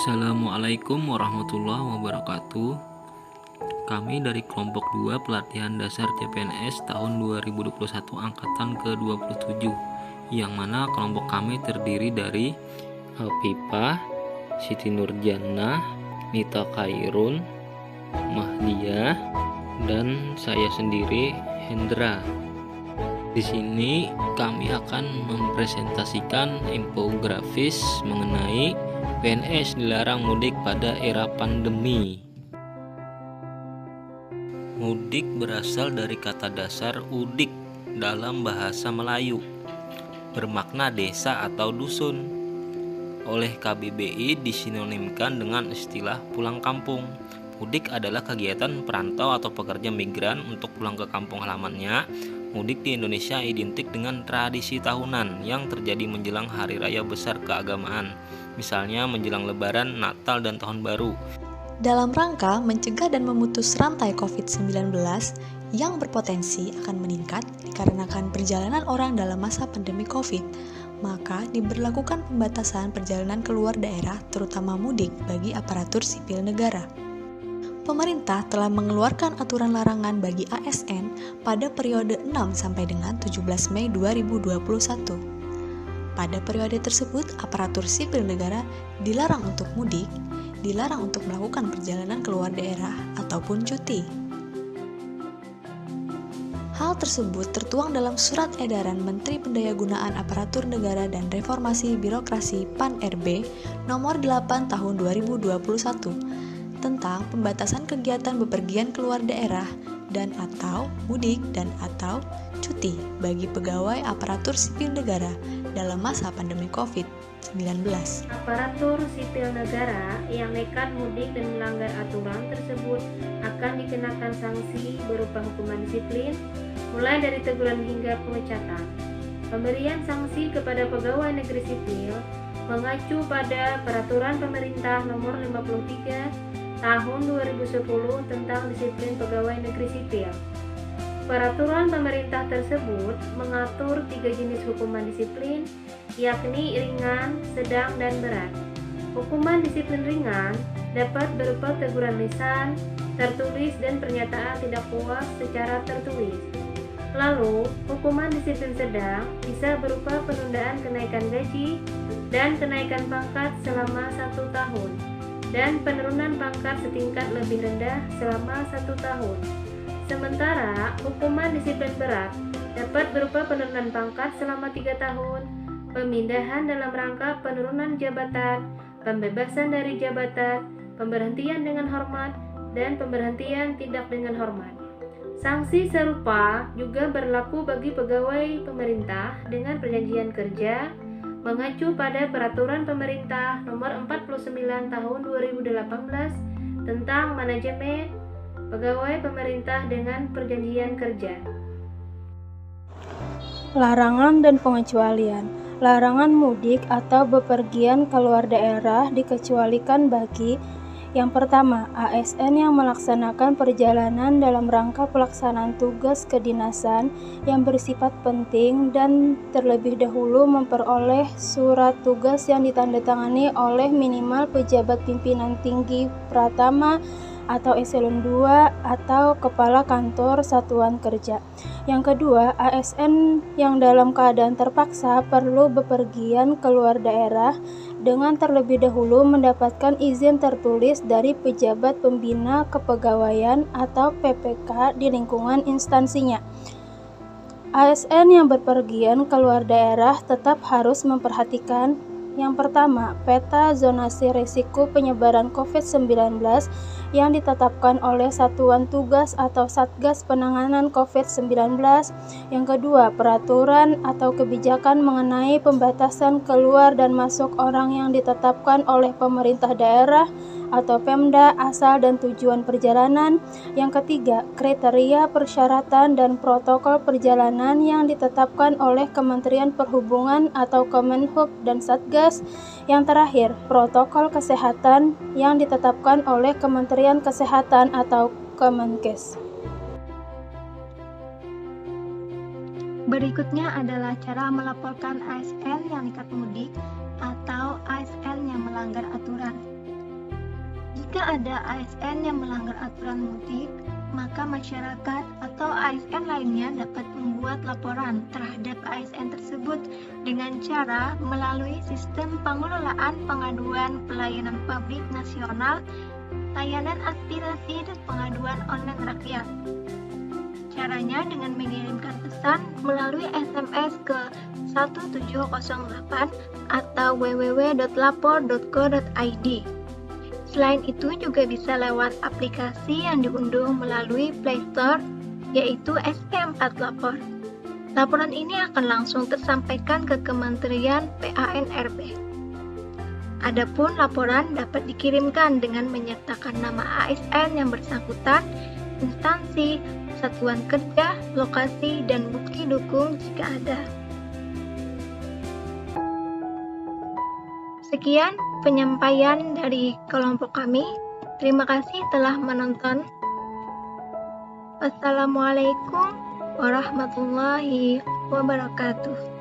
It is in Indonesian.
Assalamualaikum warahmatullahi wabarakatuh. Kami dari kelompok 2 pelatihan dasar CPNS tahun 2021 angkatan ke-27, yang mana kelompok kami terdiri dari Alpipah, Siti Nurjannah, Nita Khairun, Mahdiah, dan saya sendiri, Hendra. Di sini kami akan mempresentasikan infografis mengenai PNS dilarang mudik pada era pandemi. Mudik berasal dari kata dasar udik dalam bahasa Melayu, bermakna desa atau dusun. Oleh KBBI disinonimkan dengan istilah pulang kampung. Mudik adalah kegiatan perantau atau pekerja migran untuk pulang ke kampung halamannya. Mudik di Indonesia identik dengan tradisi tahunan yang terjadi menjelang hari raya besar keagamaan, misalnya menjelang Lebaran, Natal, dan Tahun Baru. Dalam rangka mencegah dan memutus rantai COVID-19 yang berpotensi akan meningkat dikarenakan perjalanan orang dalam masa pandemi COVID, maka diberlakukan pembatasan perjalanan keluar daerah terutama mudik bagi aparatur sipil negara. Pemerintah telah mengeluarkan aturan larangan bagi ASN pada periode 6 sampai dengan 17 Mei 2021. Pada periode tersebut, aparatur sipil negara dilarang untuk mudik, dilarang untuk melakukan perjalanan keluar daerah ataupun cuti. Hal tersebut tertuang dalam Surat Edaran Menteri Pendayagunaan Aparatur Negara dan Reformasi Birokrasi PAN-RB Nomor 8 Tahun 2021 tentang pembatasan kegiatan bepergian keluar daerah dan atau mudik dan atau cuti bagi pegawai aparatur sipil negara dalam masa pandemi COVID-19. Aparatur sipil negara yang nekat mudik dan melanggar aturan tersebut akan dikenakan sanksi berupa hukuman disiplin, mulai dari teguran hingga pemecatan. Pemberian sanksi kepada pegawai negeri sipil mengacu pada Peraturan Pemerintah Nomor 53 Tahun 2010 tentang disiplin pegawai negeri sipil. Peraturan pemerintah tersebut mengatur 3 jenis hukuman disiplin, yakni ringan, sedang, dan berat. Hukuman disiplin ringan dapat berupa teguran lisan, tertulis, dan pernyataan tidak puas secara tertulis. Lalu, hukuman disiplin sedang bisa berupa penundaan kenaikan gaji dan kenaikan pangkat selama 1 tahun, dan penurunan pangkat setingkat lebih rendah selama 1 tahun. Sementara hukuman disiplin berat dapat berupa penurunan pangkat selama 3 tahun, pemindahan dalam rangka penurunan jabatan, pembebasan dari jabatan, pemberhentian dengan hormat, dan pemberhentian tidak dengan hormat. Sanksi serupa juga berlaku bagi pegawai pemerintah dengan perjanjian kerja mengacu pada Peraturan Pemerintah Nomor 49 Tahun 2018 tentang manajemen pegawai pemerintah dengan perjanjian kerja. Larangan dan pengecualian. Larangan mudik atau bepergian keluar daerah dikecualikan bagi yang pertama, ASN yang melaksanakan perjalanan dalam rangka pelaksanaan tugas kedinasan yang bersifat penting dan terlebih dahulu memperoleh surat tugas yang ditandatangani oleh minimal pejabat pimpinan tinggi Pratama atau eselon 2 atau kepala kantor satuan kerja. Yang kedua, ASN yang dalam keadaan terpaksa perlu bepergian keluar daerah dengan terlebih dahulu mendapatkan izin tertulis dari pejabat pembina kepegawaian atau PPK di lingkungan instansinya. ASN yang berpergian keluar daerah tetap harus memperhatikan yang pertama, peta zonasi risiko penyebaran COVID-19 yang ditetapkan oleh Satuan Tugas atau Satgas Penanganan COVID-19. Yang kedua, peraturan atau kebijakan mengenai pembatasan keluar dan masuk orang yang ditetapkan oleh pemerintah daerah atau Pemda asal dan tujuan perjalanan. Yang ketiga, kriteria persyaratan dan protokol perjalanan yang ditetapkan oleh Kementerian Perhubungan atau Kemenhub dan Satgas. Yang terakhir, protokol kesehatan yang ditetapkan oleh Kementerian Kesehatan atau Kemenkes. Berikutnya adalah cara melaporkan ASN yang nekat mudik atau ASN yang melanggar aturan. Jika ada ASN yang melanggar aturan mudik, maka masyarakat atau ASN lainnya dapat membuat laporan terhadap ASN tersebut dengan cara melalui sistem pengelolaan pengaduan pelayanan publik nasional, layanan aspirasi dan pengaduan online rakyat. Caranya dengan mengirimkan pesan melalui SMS ke 1708 atau www.lapor.go.id. Selain itu juga bisa lewat aplikasi yang diunduh melalui Play Store, yaitu SP4 Lapor. Laporan ini akan langsung tersampaikan ke Kementerian PANRB. Adapun laporan dapat dikirimkan dengan menyertakan nama ASN yang bersangkutan, instansi, satuan kerja, lokasi, dan bukti dukung jika ada. Sekian penyampaian dari kelompok kami. Terima kasih telah menonton. Wassalamualaikum warahmatullahi wabarakatuh.